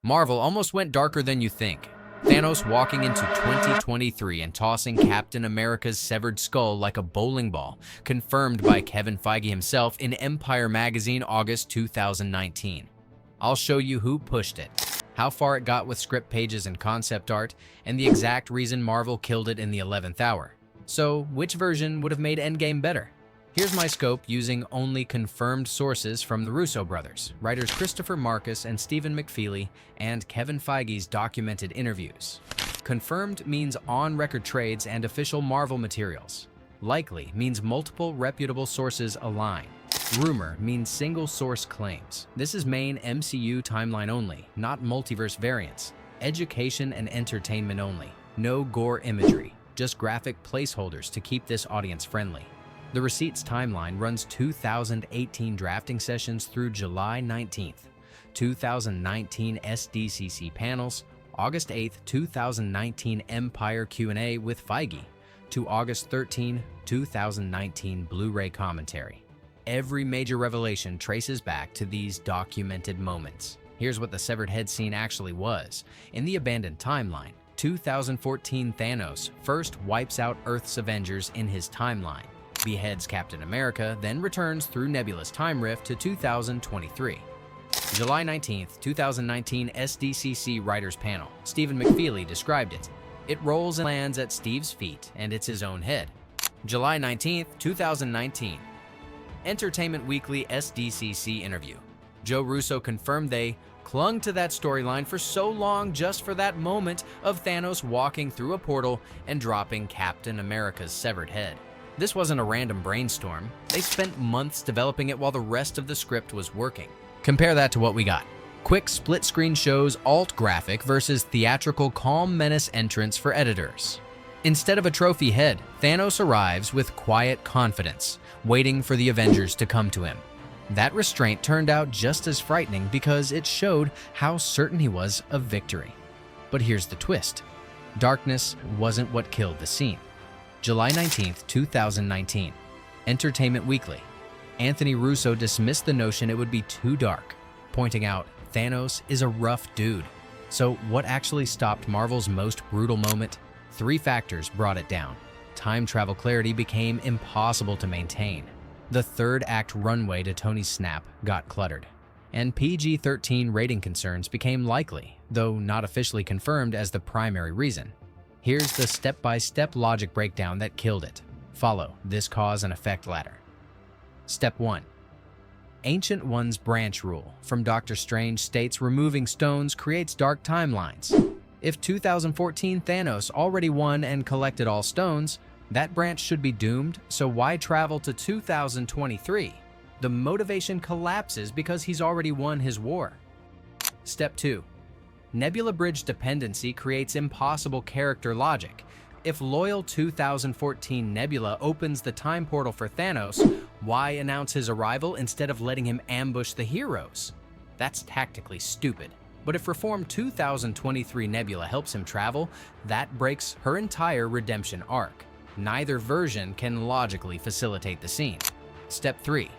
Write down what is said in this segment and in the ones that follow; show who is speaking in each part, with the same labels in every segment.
Speaker 1: Marvel almost went darker than you think. Thanos walking into 2023 and tossing Captain America's severed skull like a bowling ball, confirmed by Kevin Feige himself in Empire magazine August 2019. I'll show you who pushed it, how far it got with script pages and concept art, and the exact reason Marvel killed it in the 11th hour. So, which version would have made Endgame better? Here's my scope using only confirmed sources from the Russo Brothers, writers Markus and Stephen McFeely, and Kevin Feige's documented interviews. Confirmed means on-record trades and official Marvel materials. Likely means multiple reputable sources align. Rumor means single-source claims. This is main MCU timeline only, not multiverse variants. Education and entertainment only. No gore imagery, just graphic placeholders to keep this audience friendly. The receipts timeline runs 2018 drafting sessions through July 19th, 2019 SDCC panels, August 8th, 2019 Empire Q&A with Feige, to August 13, 2019 Blu-ray commentary. Every major revelation traces back to these documented moments. Here's what the severed head scene actually was. In the abandoned timeline, 2014 Thanos first wipes out Earth's Avengers in his timeline, beheads Captain America, then returns through Nebula's time rift to 2023. July 19th, 2019 SDCC Writers Panel. Stephen McFeely described it. It rolls and lands at Steve's feet, and it's his own head. July 19th, 2019. Entertainment Weekly SDCC interview. Joe Russo confirmed they clung to that storyline for so long just for that moment of Thanos walking through a portal and dropping Captain America's severed head. This wasn't a random brainstorm. They spent months developing it while the rest of the script was working. Compare that to what we got. Quick split-screen shows alt-graphic versus theatrical calm menace entrance for editors. Instead of a trophy head, Thanos arrives with quiet confidence, waiting for the Avengers to come to him. That restraint turned out just as frightening because it showed how certain he was of victory. But here's the twist. Darkness wasn't what killed the scene. July 19th, 2019. Entertainment Weekly. Anthony Russo dismissed the notion it would be too dark, pointing out Thanos is a rough dude. So what actually stopped Marvel's most brutal moment? 3 factors brought it down. Time travel clarity became impossible to maintain. The third act runway to Tony's snap got cluttered. And PG-13 rating concerns became likely, though not officially confirmed as the primary reason. Here's the step-by-step logic breakdown that killed it. Follow this cause and effect ladder. Step 1. Ancient One's branch rule from Doctor Strange states removing stones creates dark timelines. If 2014 Thanos already won and collected all stones, that branch should be doomed, so why travel to 2023? The motivation collapses because he's already won his war. Step 2. Nebula Bridge dependency creates impossible character logic. If loyal 2014 Nebula opens the time portal for Thanos, why announce his arrival instead of letting him ambush the heroes? That's tactically stupid. But if reformed 2023 Nebula helps him travel, that breaks her entire redemption arc. Neither version can logically facilitate the scene. Step 3.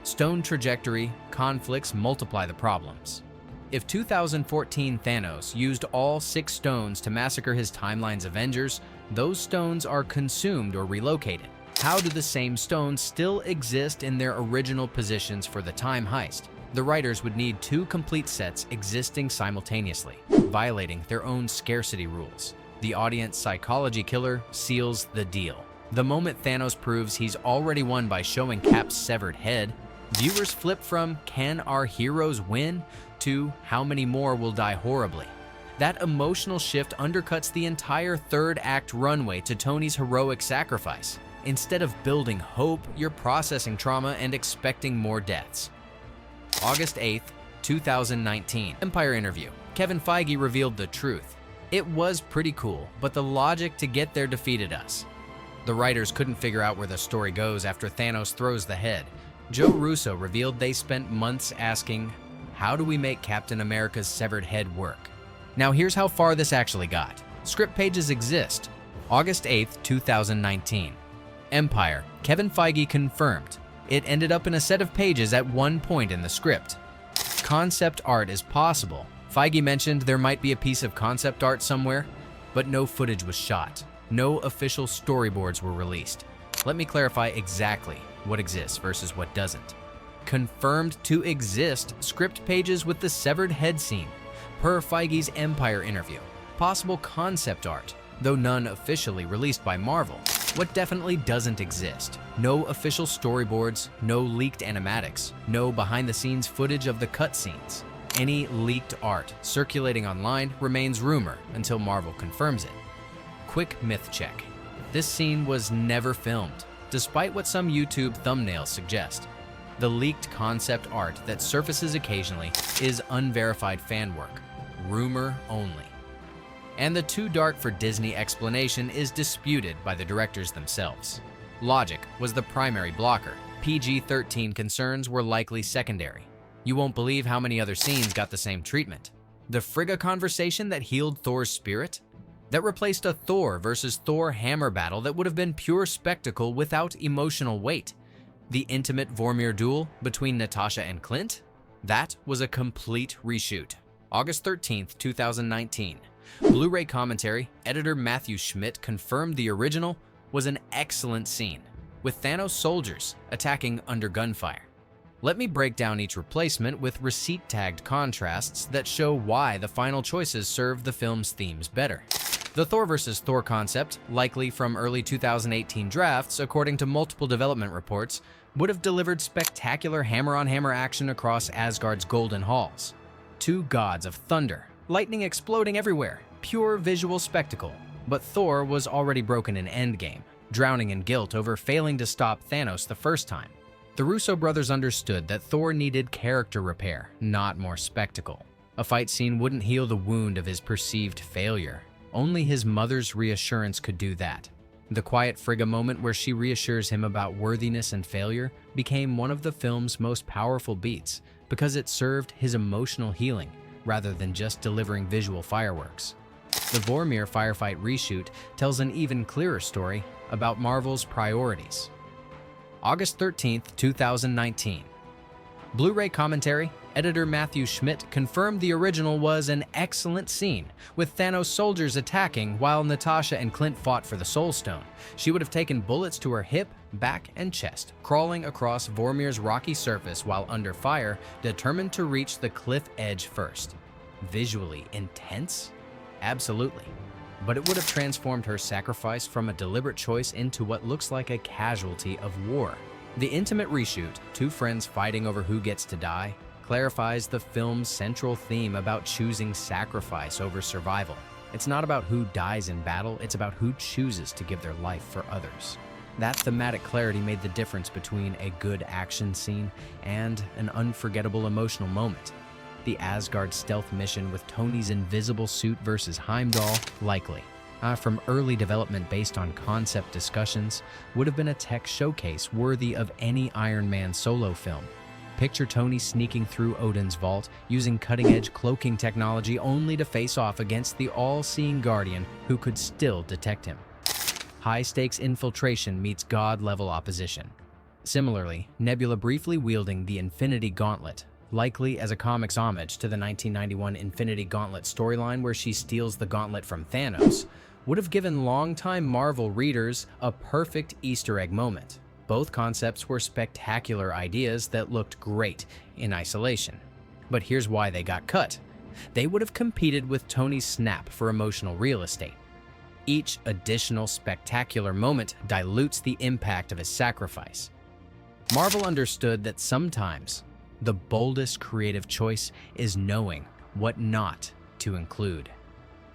Speaker 1: Stone trajectory conflicts multiply the problems. If 2014 Thanos used all 6 stones to massacre his timeline's Avengers, those stones are consumed or relocated. How do the same stones still exist in their original positions for the time heist? The writers would need 2 complete sets existing simultaneously, violating their own scarcity rules. The audience psychology killer seals the deal. The moment Thanos proves he's already won by showing Cap's severed head, viewers flip from "Can our heroes win?" to "How many more will die horribly?" That emotional shift undercuts the entire third act runway to Tony's heroic sacrifice. Instead of building hope, you're processing trauma and expecting more deaths. August 8th, 2019. Empire interview. Kevin Feige revealed the truth. It was pretty cool, but the logic to get there defeated us. The writers couldn't figure out where the story goes after Thanos throws the head. Joe Russo revealed they spent months asking, how do we make Captain America's severed head work? Now here's how far this actually got. Script pages exist. August 8th, 2019. Empire. Kevin Feige confirmed. It ended up in a set of pages at one point in the script. Concept art is possible, Feige mentioned there might be a piece of concept art somewhere, but no footage was shot. No official storyboards were released. Let me clarify exactly what exists versus what doesn't. Confirmed to exist script pages with the severed head scene, per Feige's Empire interview. Possible concept art, though none officially released by Marvel. What definitely doesn't exist: no official storyboards, no leaked animatics, no behind-the-scenes footage of the cutscenes. Any leaked art circulating online remains rumor until Marvel confirms it. Quick myth check. This scene was never filmed, despite what some YouTube thumbnails suggest. The leaked concept art that surfaces occasionally is unverified fan work, rumor only. And the too dark for Disney explanation is disputed by the directors themselves. Logic was the primary blocker. PG-13 concerns were likely secondary. You won't believe how many other scenes got the same treatment. The Frigga conversation that healed Thor's spirit? That replaced a Thor versus Thor hammer battle that would have been pure spectacle without emotional weight. The intimate Vormir duel between Natasha and Clint? That was a complete reshoot. August 13th, 2019. Blu-ray commentary, editor Matthew Schmidt confirmed the original was an excellent scene, with Thanos soldiers attacking under gunfire. Let me break down each replacement with receipt-tagged contrasts that show why the final choices serve the film's themes better. The Thor vs. Thor concept, likely from early 2018 drafts according to multiple development reports, would have delivered spectacular hammer-on-hammer action across Asgard's golden halls. Two gods of thunder, lightning exploding everywhere, pure visual spectacle. But Thor was already broken in Endgame, drowning in guilt over failing to stop Thanos the first time. The Russo brothers understood that Thor needed character repair, not more spectacle. A fight scene wouldn't heal the wound of his perceived failure. Only his mother's reassurance could do that. The quiet Frigga moment where she reassures him about worthiness and failure became one of the film's most powerful beats because it served his emotional healing rather than just delivering visual fireworks. The Vormir firefight reshoot tells an even clearer story about Marvel's priorities. August 13th, 2019. Blu-ray commentary, editor Matthew Schmidt confirmed the original was an excellent scene, with Thanos soldiers attacking while Natasha and Clint fought for the Soul Stone. She would have taken bullets to her hip, back, and chest, crawling across Vormir's rocky surface while under fire, determined to reach the cliff edge first. Visually intense? Absolutely. But it would have transformed her sacrifice from a deliberate choice into what looks like a casualty of war. The intimate reshoot, two friends fighting over who gets to die, clarifies the film's central theme about choosing sacrifice over survival. It's not about who dies in battle, it's about who chooses to give their life for others. That thematic clarity made the difference between a good action scene and an unforgettable emotional moment. The Asgard stealth mission with Tony's invisible suit versus Heimdall, likely. From early development based on concept discussions, would have been a tech showcase worthy of any Iron Man solo film. Picture Tony sneaking through Odin's vault, using cutting-edge cloaking technology only to face off against the all-seeing Guardian who could still detect him. High-stakes infiltration meets God-level opposition. Similarly, Nebula briefly wielding the Infinity Gauntlet, likely as a comics homage to the 1991 Infinity Gauntlet storyline where she steals the gauntlet from Thanos, would have given longtime Marvel readers a perfect Easter egg moment. Both concepts were spectacular ideas that looked great in isolation. But here's why they got cut. They would have competed with Tony's snap for emotional real estate. Each additional spectacular moment dilutes the impact of his sacrifice. Marvel understood that sometimes the boldest creative choice is knowing what not to include.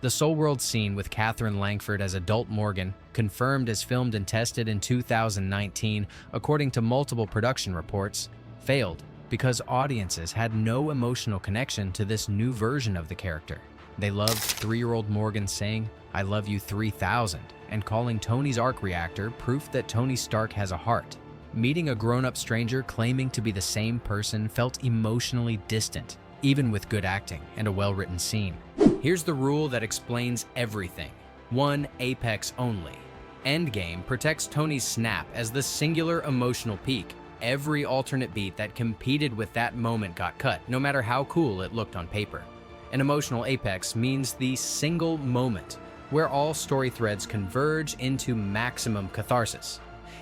Speaker 1: The Soul World scene with Catherine Langford as adult Morgan, confirmed as filmed and tested in 2019, according to multiple production reports, failed because audiences had no emotional connection to this new version of the character. They loved 3-year-old Morgan saying, "I love you 3000," and calling Tony's arc reactor proof that Tony Stark has a heart. Meeting a grown-up stranger claiming to be the same person felt emotionally distant, even with good acting and a well-written scene. Here's the rule that explains everything. One apex only. Endgame protects Tony's snap as the singular emotional peak. Every alternate beat that competed with that moment got cut, no matter how cool it looked on paper. An emotional apex means the single moment where all story threads converge into maximum catharsis.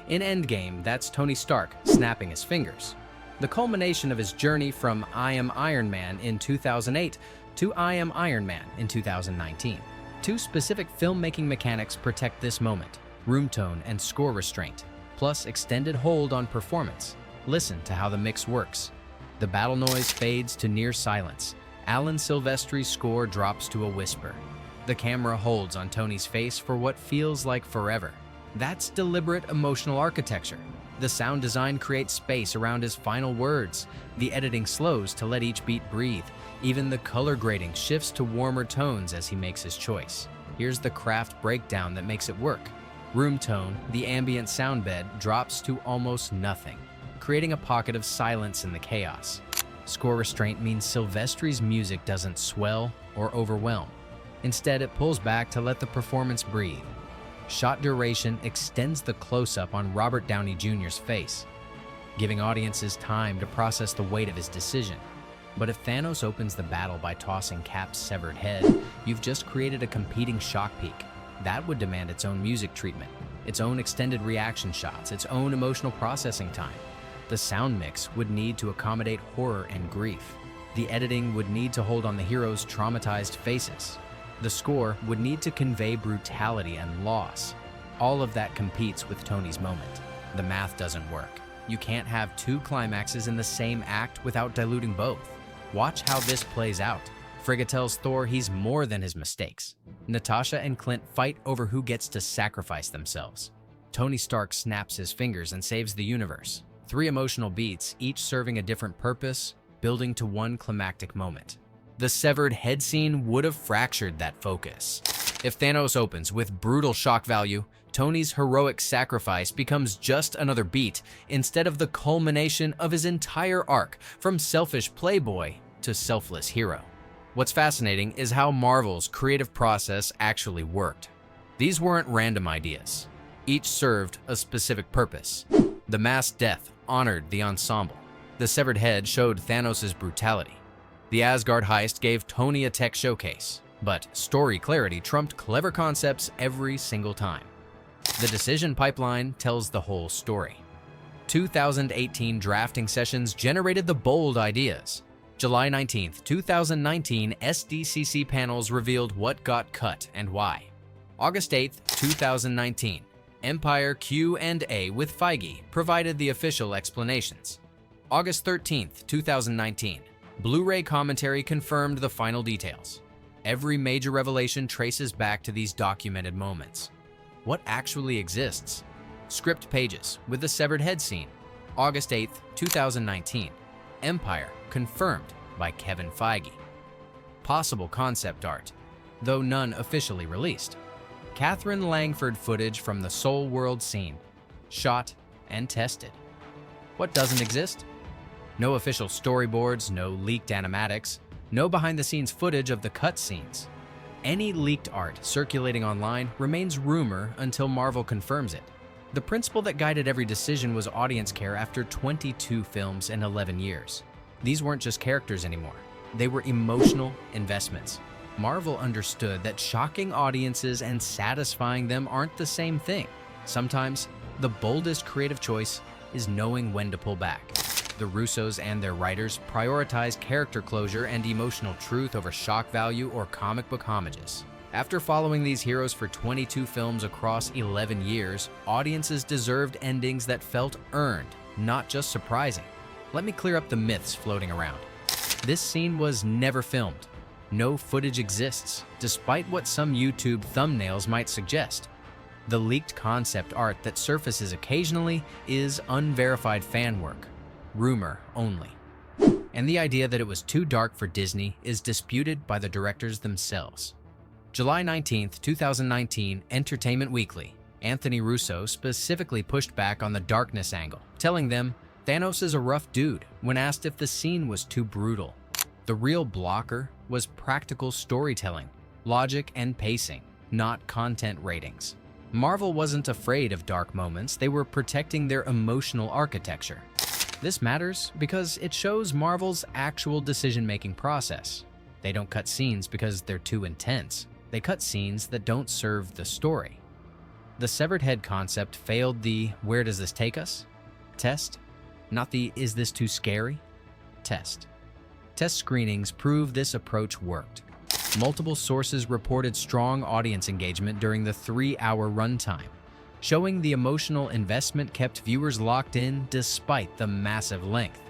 Speaker 1: In Endgame, that's Tony Stark snapping his fingers. The culmination of his journey from I Am Iron Man in 2008 to I Am Iron Man in 2019. Two specific filmmaking mechanics protect this moment: room tone and score restraint, plus extended hold on performance. Listen to how the mix works. The battle noise fades to near silence. Alan Silvestri's score drops to a whisper. The camera holds on Tony's face for what feels like forever. That's deliberate emotional architecture. The sound design creates space around his final words. The editing slows to let each beat breathe. Even the color grading shifts to warmer tones as he makes his choice. Here's the craft breakdown that makes it work. Room tone, the ambient sound bed, drops to almost nothing, creating a pocket of silence in the chaos. Score restraint means Silvestri's music doesn't swell or overwhelm. Instead, it pulls back to let the performance breathe. Shot duration extends the close-up on Robert Downey Jr.'s face, giving audiences time to process the weight of his decision. But if Thanos opens the battle by tossing Cap's severed head, you've just created a competing shock peak. That would demand its own music treatment, its own extended reaction shots, its own emotional processing time. The sound mix would need to accommodate horror and grief. The editing would need to hold on the heroes' traumatized faces. The score would need to convey brutality and loss. All of that competes with Tony's moment. The math doesn't work. You can't have two climaxes in the same act without diluting both. Watch how this plays out. Frigga tells Thor he's more than his mistakes. Natasha and Clint fight over who gets to sacrifice themselves. Tony Stark snaps his fingers and saves the universe. 3 emotional beats, each serving a different purpose, building to one climactic moment. The severed head scene would have fractured that focus. If Thanos opens with brutal shock value, Tony's heroic sacrifice becomes just another beat instead of the culmination of his entire arc from selfish playboy to selfless hero. What's fascinating is how Marvel's creative process actually worked. These weren't random ideas. Each served a specific purpose. The mass death honored the ensemble. The severed head showed Thanos' brutality. The Asgard heist gave Tony a tech showcase, but story clarity trumped clever concepts every single time. The decision pipeline tells the whole story. 2018 drafting sessions generated the bold ideas. July 19, 2019, SDCC panels revealed what got cut and why. August 8, 2019, Empire Q&A with Feige provided the official explanations. August 13, 2019, Blu-ray commentary confirmed the final details. Every major revelation traces back to these documented moments. What actually exists? Script pages with the severed head scene. August 8, 2019, Empire confirmed by Kevin Feige. Possible concept art, though none officially released. Catherine Langford footage from the Soul World scene, shot and tested. What doesn't exist? No official storyboards, no leaked animatics, no behind-the-scenes footage of the cut scenes. Any leaked art circulating online remains rumor until Marvel confirms it. The principle that guided every decision was audience care after 22 films in 11 years. These weren't just characters anymore. They were emotional investments. Marvel understood that shocking audiences and satisfying them aren't the same thing. Sometimes, the boldest creative choice is knowing when to pull back. The Russos and their writers prioritized character closure and emotional truth over shock value or comic book homages. After following these heroes for 22 films across 11 years, audiences deserved endings that felt earned, not just surprising. Let me clear up the myths floating around. This scene was never filmed. No footage exists, despite what some YouTube thumbnails might suggest. The leaked concept art that surfaces occasionally is unverified fan work, rumor only. And the idea that it was too dark for Disney is disputed by the directors themselves. July 19, 2019, Entertainment Weekly. Anthony Russo specifically pushed back on the darkness angle, telling them Thanos is a rough dude when asked if the scene was too brutal. The real blocker was practical storytelling, logic and pacing, not content ratings. Marvel wasn't afraid of dark moments, they were protecting their emotional architecture. This matters because it shows Marvel's actual decision-making process. They don't cut scenes because they're too intense. They cut scenes that don't serve the story. The severed head concept failed the "where does this take us?" test, not the "is this too scary?" test. Test screenings prove this approach worked. Multiple sources reported strong audience engagement during the 3-hour runtime, showing the emotional investment kept viewers locked in despite the massive length.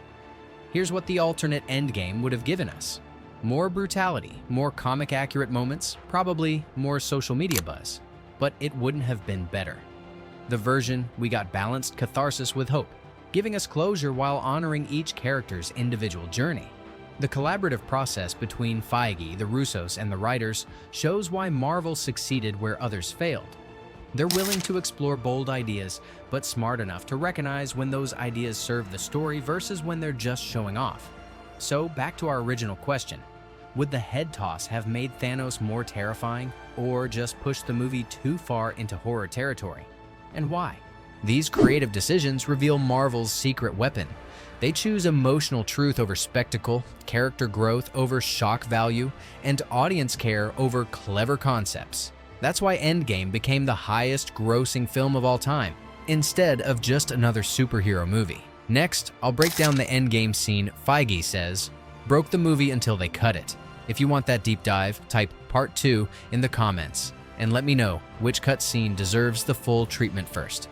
Speaker 1: Here's what the alternate Endgame would have given us. More brutality, more comic-accurate moments, probably more social media buzz. But it wouldn't have been better. The version we got balanced catharsis with hope, giving us closure while honoring each character's individual journey. The collaborative process between Feige, the Russos, and the writers shows why Marvel succeeded where others failed. They're willing to explore bold ideas, but smart enough to recognize when those ideas serve the story versus when they're just showing off. So, back to our original question. Would the head toss have made Thanos more terrifying, or just pushed the movie too far into horror territory? And why? These creative decisions reveal Marvel's secret weapon. They choose emotional truth over spectacle, character growth over shock value, and audience care over clever concepts. That's why Endgame became the highest grossing film of all time, instead of just another superhero movie. Next, I'll break down the Endgame scene Feige says broke the movie until they cut it. If you want that deep dive, type Part 2 in the comments and let me know which cut scene deserves the full treatment first.